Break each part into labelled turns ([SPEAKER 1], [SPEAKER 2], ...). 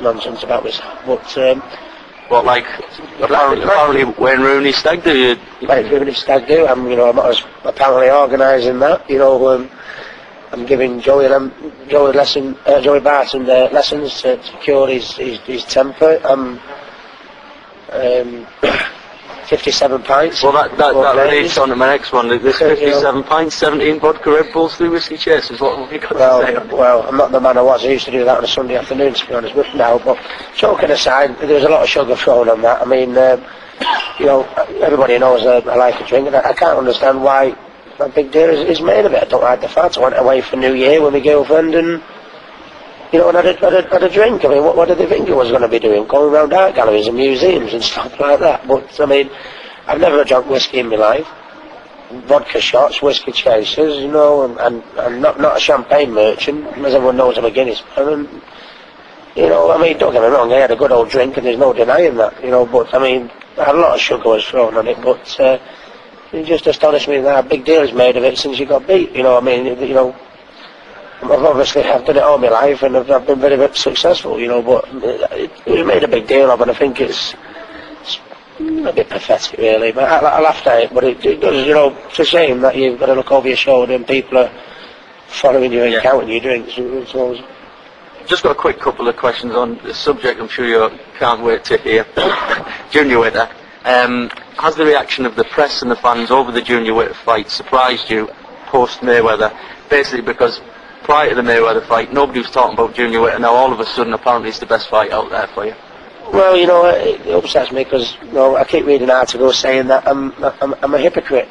[SPEAKER 1] nonsense about this. But
[SPEAKER 2] what, like apparently Wayne Rooney's stag do?
[SPEAKER 1] Wayne Rooney's stag do. I'm apparently organising that. I'm giving Joey Barton lessons to cure his temper. 57 pints.
[SPEAKER 2] Well, that relates on to my next one. There's 57 pints, 17 vodka Red Bulls, 3 whiskey chasers. What have you got to say on it?
[SPEAKER 1] Well, I'm not the man I was. I used to do that on a Sunday afternoon, to be honest with now. But joking aside, there's a lot of sugar thrown on that. I mean, everybody knows I like a drink, and I can't understand why a big deal is made of it. I don't like the fact. I went away for New Year with my girlfriend and and had a drink. I mean, what did they think I was going to be doing? Going around art galleries and museums and stuff like that. But, I mean, I've never drunk whiskey in my life. Vodka shots, whiskey chasers, and not a champagne merchant, as everyone knows I'm a Guinness man. And, I mean, don't get me wrong, I had a good old drink and there's no denying that, but, I mean, a lot of sugar was thrown on it, but it just astonished me that a big deal is made of it since you got beat, I mean, I've done it all my life and I've been very, very successful, but it made a big deal of it, and I think it's a bit pathetic really, but I laughed at it, but it does, it's a shame that you've got to look over your shoulder and people are following you and counting your drinks.
[SPEAKER 2] Just got a quick couple of questions on the subject I'm sure you can't wait to hear. Junior Witter, has the reaction of the press and the fans over the Junior Witter fight surprised you post Mayweather? Basically because prior to the Mayweather fight, nobody was talking about Junior Witter. Now all of a sudden, apparently, it's the best fight out there for you.
[SPEAKER 1] Well, it upsets me because I keep reading articles saying that I'm a hypocrite,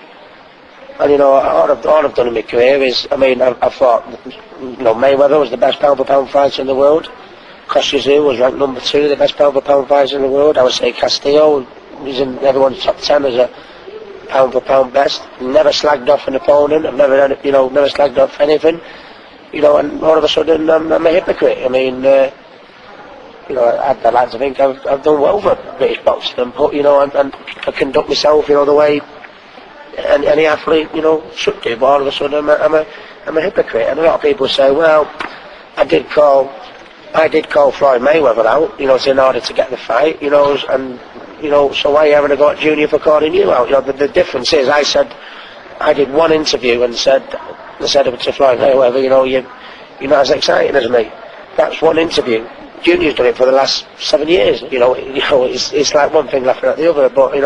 [SPEAKER 1] and all I've done in my career is, I mean, I thought, Mayweather was the best pound-for-pound fighter in the world. Costa was ranked number 2, the best pound-for-pound fighter in the world. I would say Castillo is in everyone's top 10 as a pound-for-pound best. Never slagged off an opponent. I've never done, never slagged off anything. And all of a sudden I'm a hypocrite. I mean, I'd like to think I've done well for British boxing, but and I conduct myself, the way any athlete, should do. But all of a sudden I'm a hypocrite. And a lot of people say, well, I did call Floyd Mayweather out, in order to get the fight, and so why are you having a go at Junior for calling you out? The difference is, I did one interview and said to Floyd Mayweather, you're not as exciting as me. That's one interview. Junior's done it for the last 7 years. It's like one thing laughing at the other. But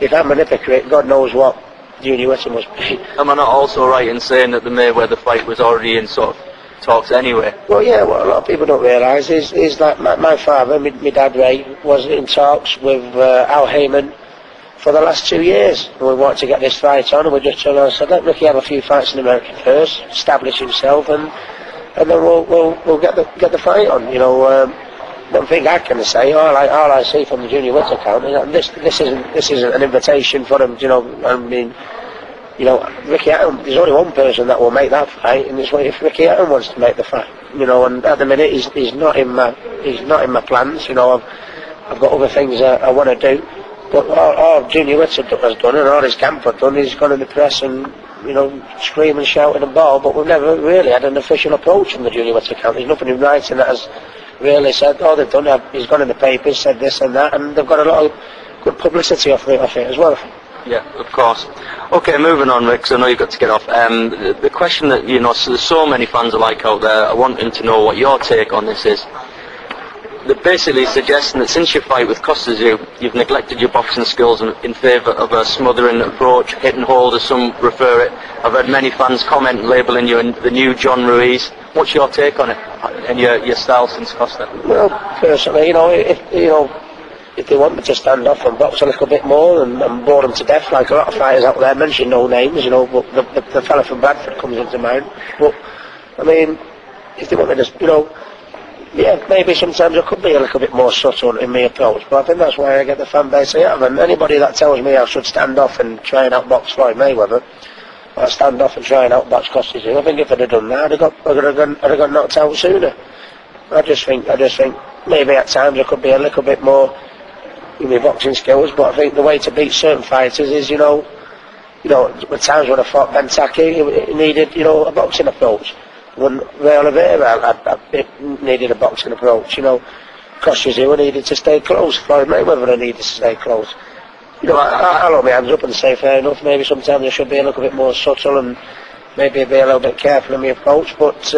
[SPEAKER 1] if I'm a hypocrite, God knows what Junior Witter must be.
[SPEAKER 2] Am I not also right in saying that the Mayweather fight was already in sort of talks anyway?
[SPEAKER 1] Well, yeah. What a lot of people don't realise is that my father, my dad Ray, was in talks with Al Heyman for the last 2 years, and we wanted to get this fight on, and we just turned around and said, let Ricky have a few fights in America first, establish himself, and then we'll get the fight on. One thing I can say, all I see from the Junior Witter account is that this isn't an invitation for him. I mean, Ricky Hatton. There's only one person that will make that fight, and it's if Ricky Hatton wants to make the fight. And at the minute he's not in my plans. I've got other things I want to do. But all Junior Witter has done, and all his camp have done, is gone in the press and scream and shout and ball. But we've never really had an official approach from the Junior Witter camp. There's nothing in writing that has really said, oh, they've done it. He's gone in the papers, said this and that, and they've got a lot of good publicity off it as well.
[SPEAKER 2] Yeah, of course. Okay, moving on, Rick, so I know you've got to get off. The question that, there's so many fans alike out there, I want them to know what your take on this is. They're basically suggesting that since your fight with Costa, you've neglected your boxing skills in favour of a smothering approach, hit and hold as some refer it. I've had many fans comment and labelling you the new John Ruiz. What's your take on it and your style since Costa?
[SPEAKER 1] Well, personally, if they want me to stand off and box a little bit more and bore them to death, like a lot of fighters out there, mention no names, but the fella from Bradford comes into mind. But, I mean, if they want me to, yeah, maybe sometimes I could be a little bit more subtle in my approach, but I think that's why I get the fan base I have. And anybody that tells me I should stand off and try and outbox Floyd Mayweather, or stand off and try and outbox Costa, I think if I'd have done that, I'd have got knocked out sooner. I just think maybe at times I could be a little bit more in my boxing skills, but I think the way to beat certain fighters is, at times when I fought Ben Taki, it needed, a boxing approach. when Ray Oliveira it needed a boxing approach, you know. Kosciuszko needed to stay close. Floyd Mayweather needed to stay close. You know, I'll hold my hands up and say fair enough. Maybe sometimes I should be a little bit more subtle and maybe be a little bit careful in my approach. But